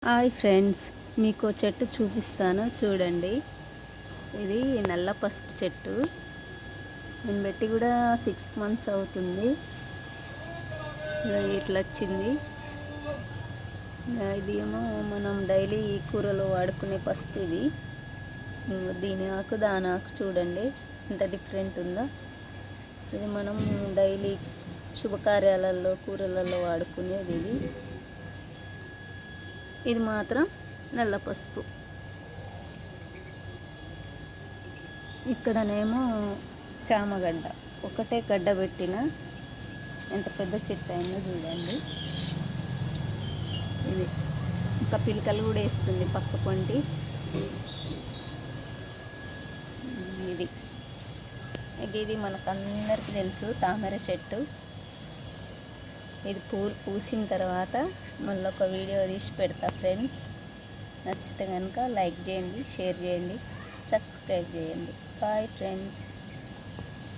Hi friends, మీకు చెట్టు చూపిస్తాను చూడండి. ఇది నల్ల పసుపు చెట్టు. నేను పెట్టి కూడా 6 months అవుతుంది. ఇట్లా వచ్చింది. ఇది ఏమో మనం డైలీ కూరలో వాడుకునే పసుపు. ఇది దీని ఆకు దాని ఆకు చూడండి ఎంత డిఫరెంట్ ఉందో. ఇది మనం డైలీ శుభకార్యాలలో కూరలలో వాడుకునేది. ఇది మాత్రం నల్ల పసుపు. ఇక్కడనేమో చామగడ్డ, ఒకటే గడ్డ పెట్టిన ఎంత పెద్ద చెట్టు అయిందో చూడండి. ఇది ఇంకా పిలకలు కూడా వేస్తుంది పక్క పొంటి. ఇది మనకందరికీ తెలుసు తామర చెట్టు. ఇది పూలు పూసిన తర్వాత మళ్ళీ ఒక వీడియో తీసి పెడతా ఫ్రెండ్స్. నచ్చితే కనుక లైక్ చేయండి, షేర్ చేయండి, సబ్స్క్రైబ్ చేయండి. Bye friends.